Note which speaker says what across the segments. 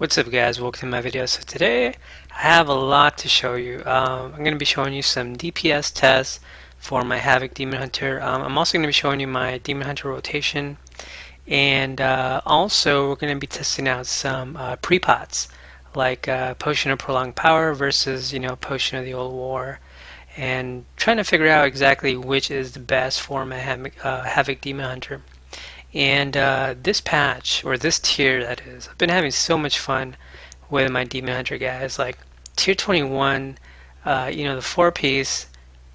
Speaker 1: What's up guys, welcome to my video. So today I have a lot to show you. I'm going to be showing you some DPS tests for my Havoc Demon Hunter. I'm also going to be showing you my Demon Hunter rotation, and also we're going to be testing out some pre-pots like Potion of Prolonged Power versus Potion of the Old War, and trying to figure out exactly which is the best for my Havoc Demon Hunter. And this patch, or this tier that is, I've been having so much fun with my Demon Hunter guys. Like tier 21, the 4-piece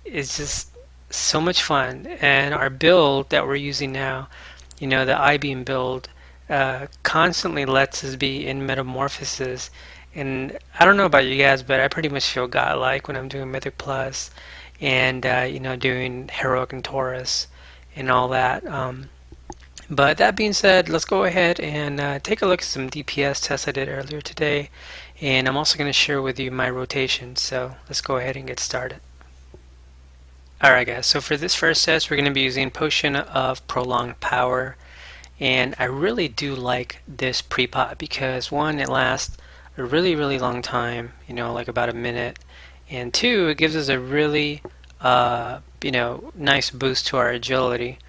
Speaker 1: is just so much fun. And our build that we're using now, the I-beam build, constantly lets us be in metamorphosis. And I don't know about you guys, but I pretty much feel godlike when I'm doing Mythic Plus and, doing Heroic Antorus and all that. But that being said, let's go ahead and take a look at some DPS tests I did earlier today, and I'm also going to share with you my rotation, so let's go ahead and get started. Alright guys, so for this first test we're going to be using Potion of Prolonged Power, and I really do like this pre-pot because one, it lasts a really long time, like about a minute, and two, it gives us a really nice boost to our agility.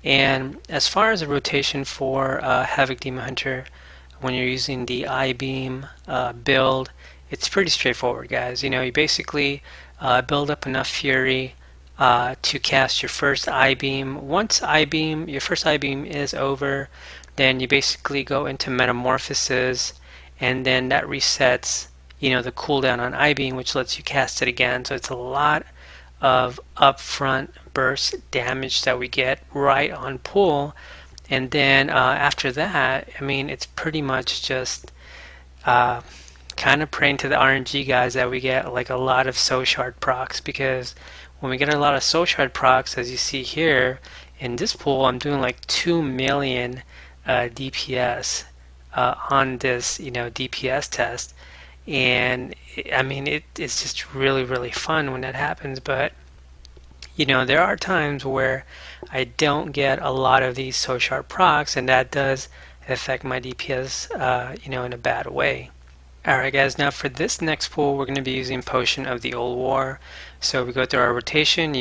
Speaker 1: And as far as the rotation for Havoc Demon Hunter, when you're using the I-beam build, it's pretty straightforward, guys. You basically build up enough fury to cast your first I-beam. Once your first I-beam is over, then you basically go into Metamorphosis, and then that resets, the cooldown on I-beam, which lets you cast it again. So it's a lot of upfront burst damage that we get right on pull, and then after that, it's pretty much just kind of praying to the RNG guys that we get like a lot of soul shard procs, because when we get a lot of soul shard procs, as you see here in this pool, I'm doing like 2 million DPS on this DPS test, and it's just really fun when that happens. But there are times where I don't get a lot of these so sharp procs, and that does affect my DPS in a bad way. Alright guys, now for this next pool we're going to be using Potion of the Old War. So we go through our rotation,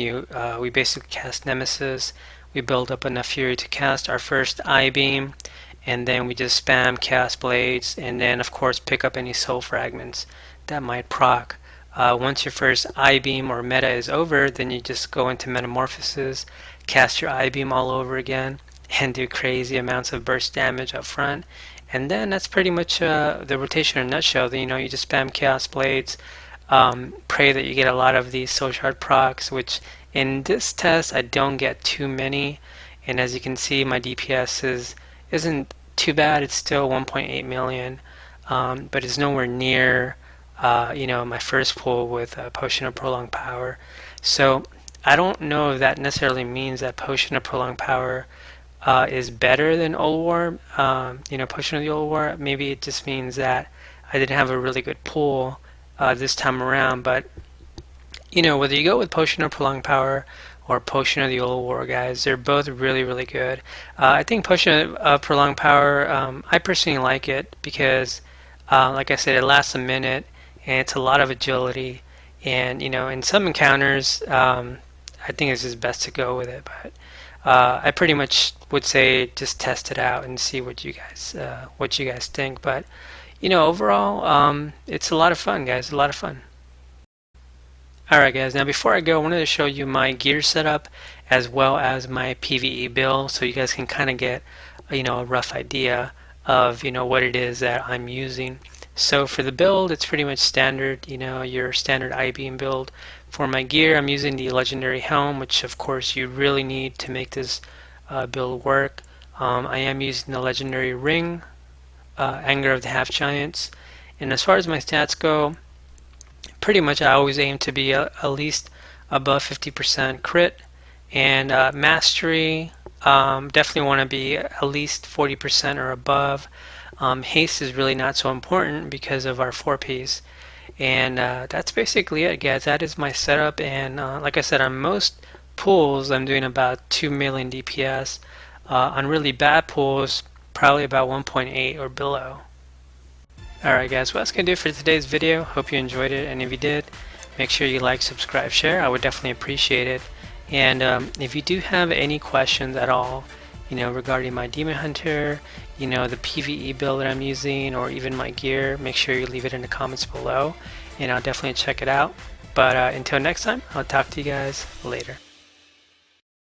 Speaker 1: we basically cast Nemesis, we build up enough fury to cast our first I-beam, and then we just spam cast blades, and then of course pick up any soul fragments that might proc. Once your first I-beam or meta is over, then you just go into Metamorphosis, cast your I-beam all over again, and do crazy amounts of burst damage up front. And then that's pretty much the rotation in a nutshell. You just spam Chaos Blades, pray that you get a lot of these Soul Shard procs, which in this test I don't get too many. And as you can see, my DPS isn't too bad. It's still 1.8 million, but it's nowhere near my first pull with Potion of Prolonged Power. So I don't know if that necessarily means that Potion of Prolonged Power is better than Old War, Potion of the Old War. Maybe it just means that I didn't have a really good pull this time around. But whether you go with Potion of Prolonged Power or Potion of the Old War, guys, they're both really good. I think Potion of Prolonged Power, I personally like it because like I said, it lasts a minute, and it's a lot of agility, and in some encounters I think it's just best to go with it. But I pretty much would say just test it out and see what you guys think. But overall, it's a lot of fun, guys, a lot of fun. Alright guys, now before I go, I wanted to show you my gear setup as well as my PVE build, so you guys can kind of get a rough idea of what it is that I'm using. So for the build, it's pretty much standard, your standard I-beam build. For my gear, I'm using the legendary helm, which of course you really need to make this build work. I am using the legendary ring, Anger of the Half Giants. And as far as my stats go, pretty much I always aim to be at least above 50% crit, and mastery, definitely want to be at least 40% or above. Haste is really not so important because of our 4-piece. And that's basically it, guys. That is my setup, and like I said, on most pulls I'm doing about 2 million DPS. On really bad pulls, probably about 1.8 or below. Alright guys, well that's going to do it for today's video. Hope you enjoyed it, and if you did, make sure you like, subscribe, share. I would definitely appreciate it. And if you do have any questions at all, regarding my Demon Hunter, the PVE build that I'm using, or even my gear, make sure you leave it in the comments below, and I'll definitely check it out. But until next time, I'll talk to you guys later.